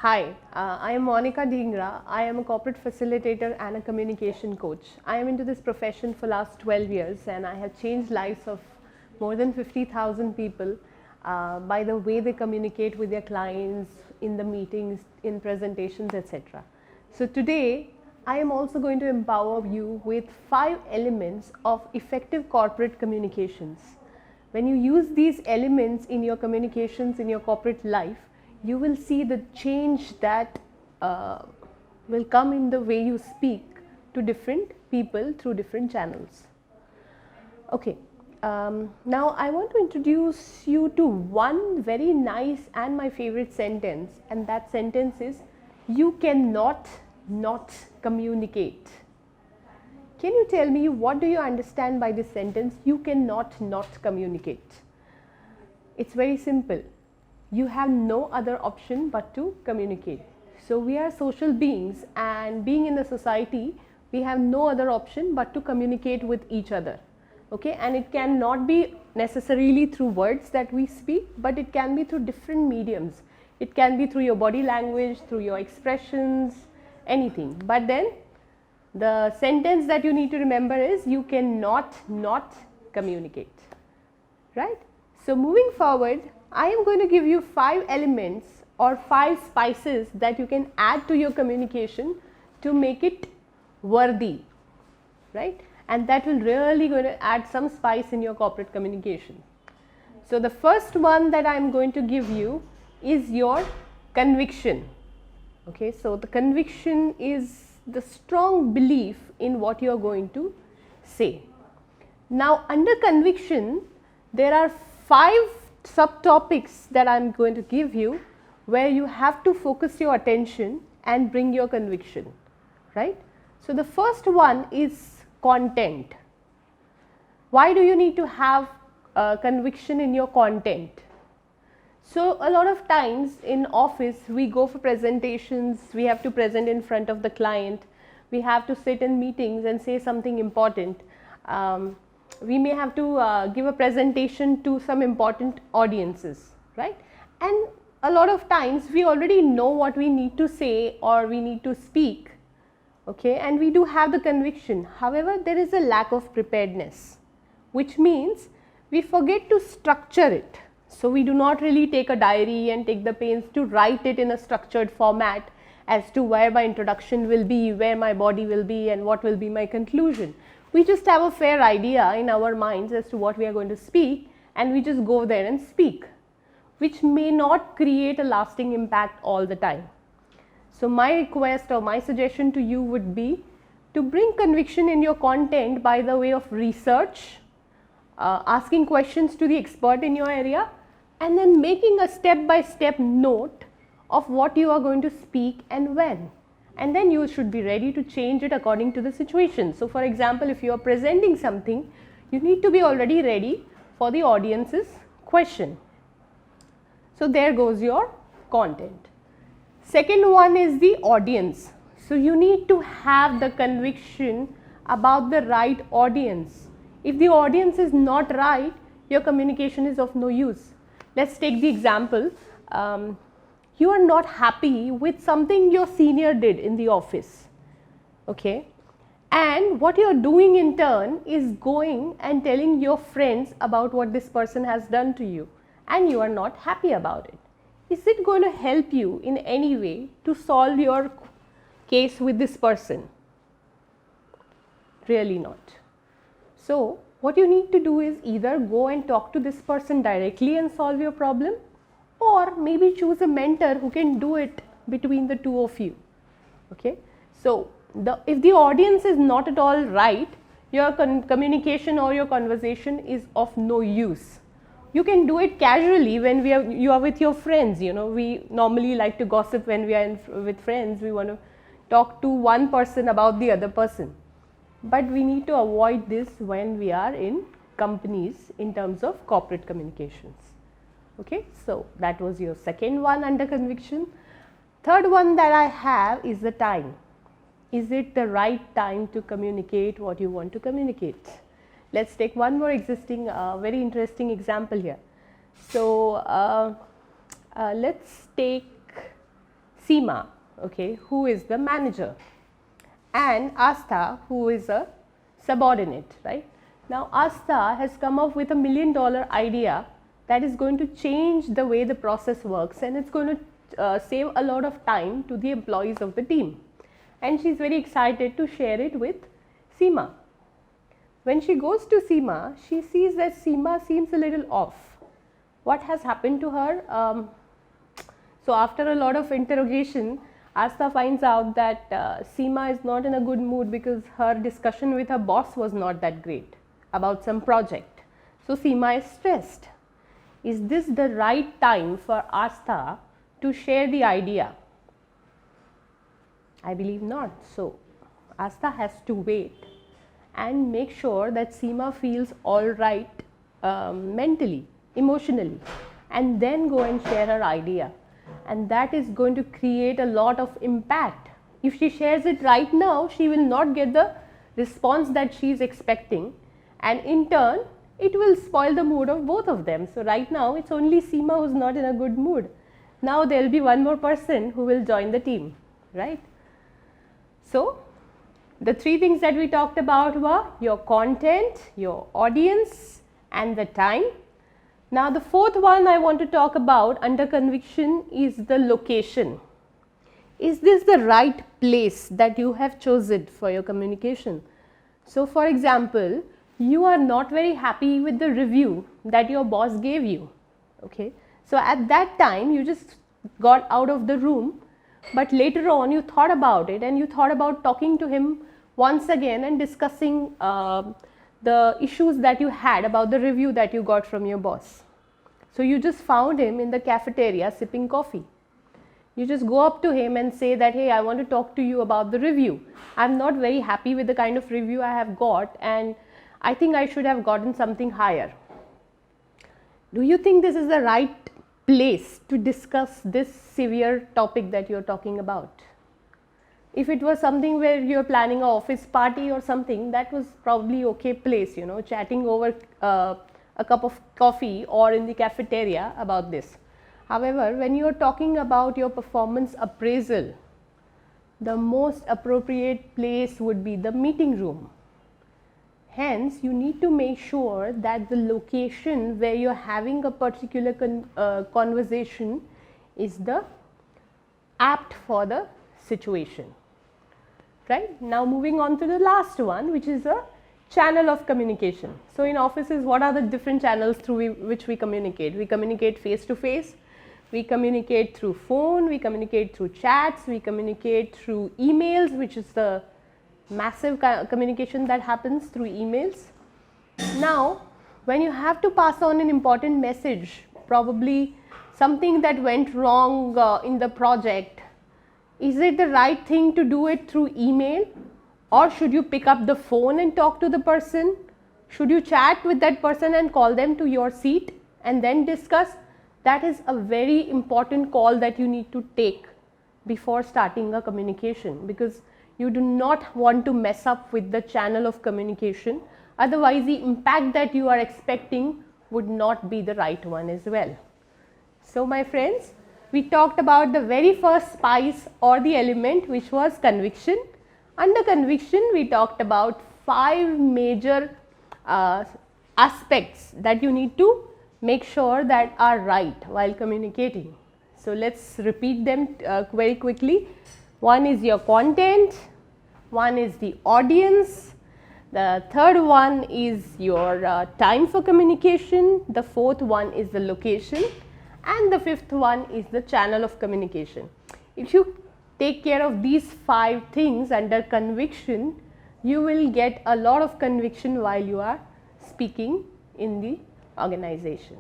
Hi, I am Monica Dhingra. I am a corporate facilitator and a communication coach. I am into this profession for last 12 years and I have changed lives of more than 50,000 people by the way they communicate with their clients in the meetings, in presentations, etc. So today I am also going to empower you with 5 elements of effective corporate communications. When you use these elements in your communications in your corporate life, you will see the change that will come in the way you speak to different people through different channels. Okay, now I want to introduce you to one very nice and my favorite sentence, and that sentence is, you cannot not communicate. Can you tell me what do you understand by this sentence, you cannot not communicate? It's very simple. You have no other option but to communicate. So we are social beings, and being in a society, we have no other option but to communicate with each other. Okay, and it cannot be necessarily through words that we speak, but it can be through different mediums. It can be through your body language, through your expressions, anything. But then the sentence that you need to remember is, you cannot not communicate, right? So moving forward, I am going to give you 5 elements or 5 spices that you can add to your communication to make it worthy, right? And that will really going to add some spice in your corporate communication. So the first one that I am going to give you is your conviction. Okay, so the conviction is the strong belief in what you are going to say. Now under conviction, there are 5 subtopics that I am going to give you where you have to focus your attention and bring your conviction, right? So the first one is content. Why do you need to have conviction in your content? So a lot of times in office, we go for presentations, we have to present in front of the client, we have to sit in meetings and say something important. We may have to give a presentation to some important audiences, right? And a lot of times we already know what we need to say or we need to speak, okay, and we do have the conviction. However, there is a lack of preparedness, which means we forget to structure it. So we do not really take a diary and take the pains to write it in a structured format as to where my introduction will be, where my body will be, and what will be my conclusion. We just have a fair idea in our minds as to what we are going to speak, and we just go there and speak, which may not create a lasting impact all the time. So my request or my suggestion to you would be to bring conviction in your content by the way of research, asking questions to the expert in your area, and then making a step-by-step note of what you are going to speak and when. And then you should be ready to change it according to the situation. So for example, if you are presenting something, you need to be already ready for the audience's question. So there goes your content. Second one is the audience. So you need to have the conviction about the right audience. If the audience is not right, your communication is of no use. Let's take the example. You are not happy with something your senior did in the office, okay, and what you are doing in turn is going and telling your friends about what this person has done to you, and you are not happy about it. Is it going to help you in any way to solve your case with this person? Really not. So what you need to do is either go and talk to this person directly and solve your problem, or maybe choose a mentor who can do it between the two of you, okay. So if the audience is not at all right, your communication or your conversation is of no use. You can do it casually when you are with your friends. You know, we normally like to gossip when we are with friends. We want to talk to one person about the other person, but we need to avoid this when we are in companies in terms of corporate communications. Okay, so that was your second one under conviction. Third one that I have is the time. Is it the right time to communicate what you want to communicate? Let's take one more very interesting example here. So let's take Seema, okay, who is the manager, and Astha, who is a subordinate, right? Now Astha has come up with $1 million idea that is going to change the way the process works, and it's going to save a lot of time to the employees of the team. And she's very excited to share it with Seema. When she goes to Seema, she sees that Seema seems a little off. What has happened to her? So after a lot of interrogation, Astha finds out that Seema is not in a good mood because her discussion with her boss was not that great about some project. So Seema is stressed. Is this the right time for Astha to share the idea? I believe not. So Astha has to wait and make sure that Seema feels all right mentally, emotionally, and then go and share her idea. And that is going to create a lot of impact. If she shares it right now, she will not get the response that she is expecting, and in turn it will spoil the mood of both of them. So right now it's only Seema who's not in a good mood. Now there will be one more person who will join the team, right? So the three things that we talked about were your content, your audience, and the time. Now the fourth one I want to talk about under conviction is the location. Is this the right place that you have chosen for your communication? So for example, you are not very happy with the review that your boss gave you, okay? So at that time you just got out of the room, but later on you thought about it and you thought about talking to him once again and discussing the issues that you had about the review that you got from your boss. So you just found him in the cafeteria sipping coffee. You just go up to him and say that, hey, I want to talk to you about the review. I'm not very happy with the kind of review I have got, and I think I should have gotten something higher. Do you think this is the right place to discuss this severe topic that you're talking about? If it was something where you're planning an office party or something, that was probably okay place, you know, chatting over a cup of coffee or in the cafeteria about this. However, when you're talking about your performance appraisal, the most appropriate place would be the meeting room. Hence, you need to make sure that the location where you're having a particular conversation is the apt for the situation. Right? Now moving on to the last one, which is a channel of communication. So in offices, what are the different channels through which we communicate? We communicate face to face, we communicate through phone, we communicate through chats, we communicate through emails, which is the massive communication that happens through emails. Now, when you have to pass on an important message, probably something that went wrong in the project, is it the right thing to do it through email, or should you pick up the phone and talk to the person? Should you chat with that person and call them to your seat and then discuss? That is a very important call that you need to take before starting a communication, because you do not want to mess up with the channel of communication. Otherwise, the impact that you are expecting would not be the right one as well. So my friends, we talked about the very first spice or the element, which was conviction. Under conviction, we talked about 5 major aspects that you need to make sure that are right while communicating. So let's repeat them very quickly. One is your content, one is the audience, the third one is your time for communication, the fourth one is the location, and the fifth one is the channel of communication. If you take care of these 5 things under conviction, you will get a lot of conviction while you are speaking in the organization.